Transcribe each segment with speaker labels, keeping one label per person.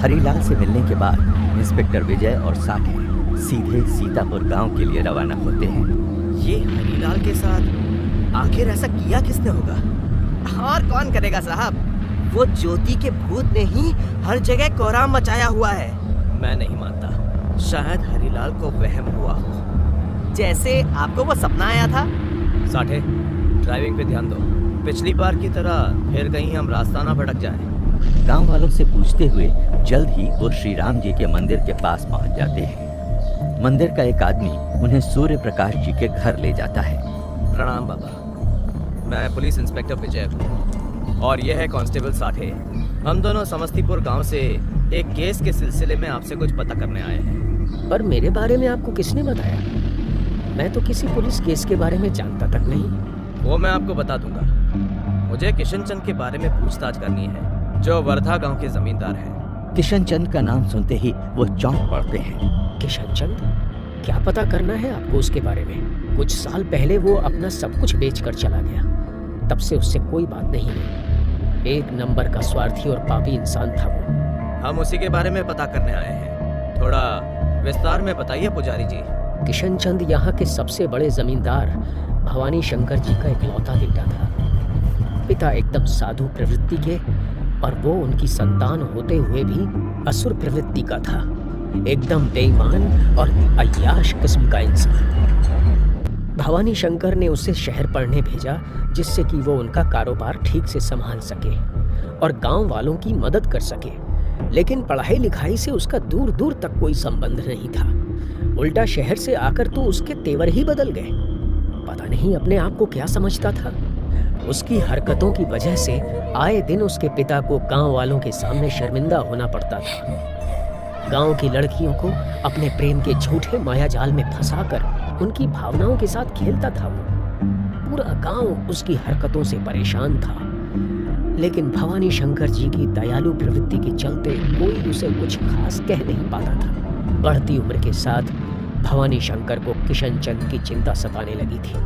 Speaker 1: हरीलाल से मिलने के बाद इंस्पेक्टर विजय और साथी सीधे सीतापुर गांव के लिए रवाना होते हैं।
Speaker 2: ये हरीलाल के साथ आखिर ऐसा किया किसने होगा? और कौन करेगा साहब? वो ज्योति के भूत ने ही हर जगह कोहराम मचाया हुआ है। मैं नहीं मानता। शायद हरीलाल को वहम हुआ हो, जैसे आपको वो सपना आया था। साठे, ड्राइविंग पे ध्यान दो। पिछली बार की तरह फिर कहीं हम रास्ता ना भटक जाएं।
Speaker 1: गांव वालों से पूछते हुए जल्द ही वो श्री राम जी के मंदिर के पास पहुंच जाते हैं। मंदिर का एक आदमी उन्हें सूर्य प्रकाश जी के घर ले जाता है।
Speaker 2: प्रणाम बाबा, मैं पुलिस इंस्पेक्टर विजय हूँ और यह है कांस्टेबल साठे। हम दोनों समस्तीपुर गांव से एक केस के सिलसिले में आपसे कुछ पता करने आए हैं।
Speaker 3: पर मेरे बारे में आपको किसने बताया? मैं तो किसी पुलिस केस के बारे में जानता तक नहीं।
Speaker 2: वो मैं आपको बता दूंगा। मुझे किशन चंद के बारे में पूछताछ करनी है, जो वर्धा गांव के जमींदार हैं।
Speaker 1: किशन चंद का नाम सुनते ही वो चौंक पड़ते हैं।
Speaker 3: किशन चंद? क्या पता करना है आपको उसके बारे में? कुछ साल पहले वो अपना सब कुछ बेचकर चला गया, तब से उससे कोई बात नहीं हुई। एक नंबर का स्वार्थी और पापी इंसान था वो।
Speaker 2: हम उसी के बारे में पता करने आए हैं। थोड़ा विस्तार में बताइए पुजारी जी।
Speaker 3: किशन चंद यहाँ के सबसे बड़े जमींदार भवानी शंकर जी का इकलौता बेटा था। पिता एकदम साधु प्रवृत्ति के और वो उनकी संतान होते हुए भी असुर प्रवृत्ति का था। एकदम बेईमान और अय्याश किस्म का इंसान। भवानी शंकर ने उसे शहर पढ़ने भेजा, जिससे कि वो उनका कारोबार ठीक से संभाल सके और गांव वालों की मदद कर सके। लेकिन पढ़ाई लिखाई से उसका दूर दूर तक कोई संबंध नहीं था। उल्टा शहर से आकर तो उसके तेवर ही बदल गए। पता नहीं अपने आप को क्या समझता था। उसकी हरकतों की वजह से आए दिन उसके पिता को गांव वालों के सामने शर्मिंदा होना पड़ता था। गांव की लड़कियों को अपने प्रेम के झूठे मायाजाल में फंसाकर उनकी भावनाओं के साथ खेलता था वो। पूरा गांव उसकी हरकतों से परेशान था। लेकिन भवानी शंकर जी की दयालु प्रवृत्ति के चलते कोई उसे कुछ खास कह नहीं पाता था। बढ़ती उम्र के साथ भवानी शंकर को किशन चंद की चिंता सताने लगी थी।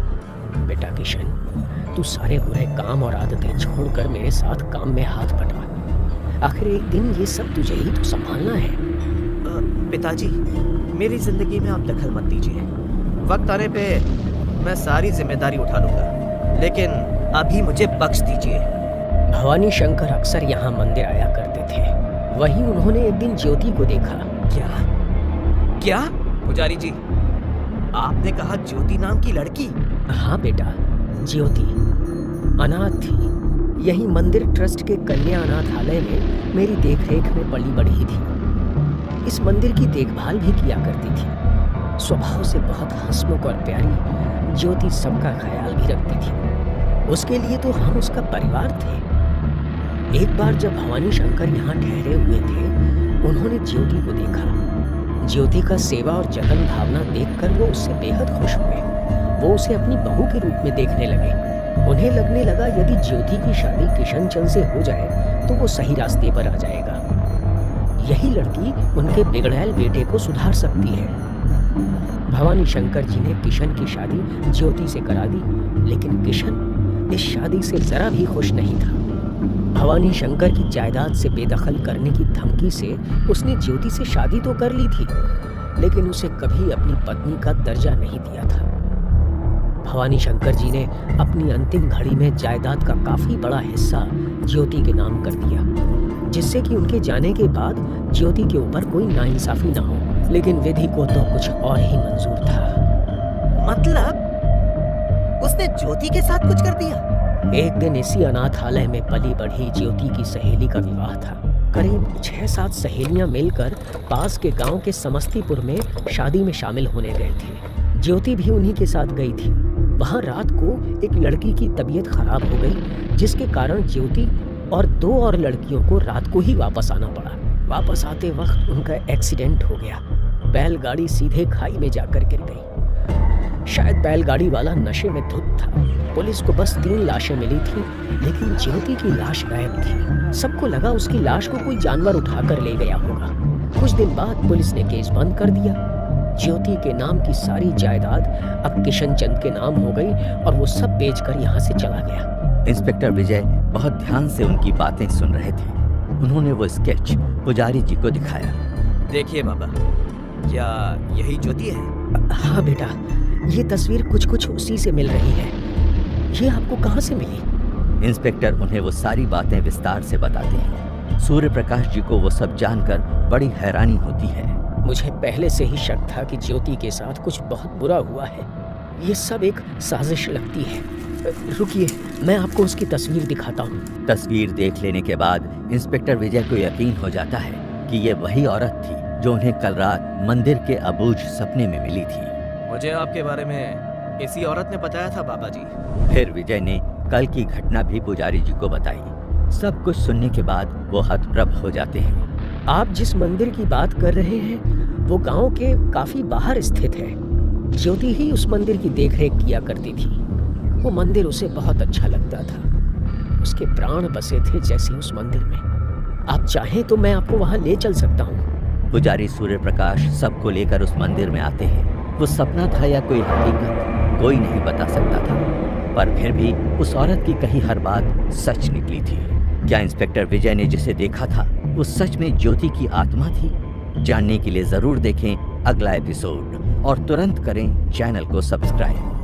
Speaker 3: बेटा किशन, तू सारे बुरे काम और आदतें छोड़कर मेरे साथ काम में हाथ बटा। आखिर एक दिन ये सब तुझे ही तो संभालना है।
Speaker 2: पिताजी, मेरी जिंदगी में आप दखल मत दीजिए। वक्त आने पे मैं सारी जिम्मेदारी उठा लूंगा, लेकिन अभी मुझे बख्श दीजिए।
Speaker 3: भवानी शंकर अक्सर यहाँ मंदिर आया करते थे। वहीं उन्होंने एक दिन ज्योति को देखा।
Speaker 2: क्या? पुजारी जी, आपने कहा ज्योति नाम की लड़की?
Speaker 3: हाँ बेटा, ज्योति अनाथ थी। यही मंदिर ट्रस्ट के कन्या अनाथालय में मेरी देखरेख में पली बढ़ी थी। इस मंदिर की देखभाल भी किया करती थी। स्वभाव से बहुत हंसमुख और प्यारी ज्योति सबका ख्याल भी रखती थी। उसके लिए तो हम उसका परिवार थे। एक बार जब भवानी शंकर यहाँ ठहरे हुए थे, उन्होंने ज्योति को देखा। ज्योति का सेवा और जतन भावना देखकर वो उससे बेहद खुश हुए। वो उसे अपनी बहू के रूप में देखने लगे। उन्हें लगने लगा यदि ज्योति की शादी किशन चंद से हो जाए तो वो सही रास्ते पर आ जाएगा। यही लड़की उनके बिगड़ैल बेटे को सुधार सकती है। भवानी शंकर जी ने किशन की शादी ज्योति से करा दी, लेकिन किशन इस शादी से जरा भी खुश नहीं था। भवानी शंकर की जायदाद से बेदखल करने की धमकी से उसने ज्योति से शादी तो कर ली थी, लेकिन उसे कभी अपनी पत्नी का दर्जा नहीं दिया था। भवानी शंकर जी ने अपनी अंतिम घड़ी में जायदाद का काफी बड़ा हिस्सा ज्योति के नाम कर दिया, जिससे कि उनके जाने के बाद ज्योति के ऊपर कोई नाइंसाफी ना हो। लेकिन विधि को तो कुछ और ही मंजूर था।
Speaker 2: मतलब उसने ज्योति के साथ कुछ कर दिया?
Speaker 3: एक दिन इसी अनाथालय में पली बढ़ी ज्योति की सहेली का विवाह था। करीब 6-7 सहेलियां मिलकर पास के गांव के समस्तीपुर में शादी में शामिल होने गए थे। ज्योति भी उन्हीं के साथ गई थी। वहां रात को एक लड़की की तबीयत खराब हो गई, जिसके कारण ज्योति और 2 और लड़कियों को रात को ही वापस आना पड़ा। वापस आते वक्त उनका एक्सीडेंट हो गया। बैलगाड़ी सीधे खाई में जाकर गिर गई। शायद बैलगाड़ी वाला नशे में धुत था। पुलिस को बस 3 लाशें मिली थी, लेकिन ज्योति की लाश गायब थी। सबको लगा उसकी लाश को कोई जानवर उठाकर ले गया होगा। कुछ दिन बाद पुलिस ने केस बंद कर दिया। ज्योति के नाम की सारी जायदाद अब किशन चंद के नाम हो गई और वो सब बेचकर यहाँ से चला गया।
Speaker 1: इंस्पेक्टर विजय बहुत ध्यान से उनकी बातें सुन रहे थे। उन्होंने वो स्केच पुजारी जी को दिखाया।
Speaker 2: देखिए बाबा, क्या यही ज्योति है?
Speaker 3: हाँ बेटा, ये तस्वीर कुछ कुछ उसी से मिल रही है। ये आपको कहाँ से मिली?
Speaker 1: इंस्पेक्टर उन्हें वो सारी बातें विस्तार से बताते हैं। सूर्य प्रकाश जी को वो सब जानकर बड़ी हैरानी होती है।
Speaker 3: मुझे पहले से ही शक था कि ज्योति के साथ कुछ बहुत बुरा हुआ है। ये सब एक साजिश लगती है। रुकिए, मैं आपको उसकी तस्वीर दिखाता हूँ।
Speaker 1: तस्वीर देख लेने के बाद इंस्पेक्टर विजय को यकीन हो जाता है कि ये वही औरत थी जो उन्हें कल रात मंदिर के अबूझ सपने में मिली थी।
Speaker 2: मुझे आपके बारे में इसी औरत ने बताया था बाबा जी।
Speaker 1: फिर विजय ने कल की घटना भी पुजारी जी को बताई। सब कुछ सुनने के बाद वो हतप्रभ हो जाते हैं।
Speaker 3: आप जिस मंदिर की बात कर रहे हैं वो गांव के काफी बाहर स्थित है। ज्योति ही उस मंदिर की देखरेख किया करती थी। वो मंदिर उसे बहुत अच्छा लगता था। उसके प्राण बसे थे जैसे उस मंदिर में। आप चाहें तो मैं आपको वहां ले चल सकता हूँ।
Speaker 1: पुजारी सूर्य प्रकाश सबको लेकर उस मंदिर में आते हैं। वो सपना था या कोई हकीकत, कोई नहीं बता सकता था, पर फिर भी उस औरत की कही हर बात सच निकली थी। क्या इंस्पेक्टर विजय ने जिसे देखा था वो सच में ज्योति की आत्मा थी? जानने के लिए जरूर देखें अगला एपिसोड और तुरंत करें चैनल को सब्सक्राइब।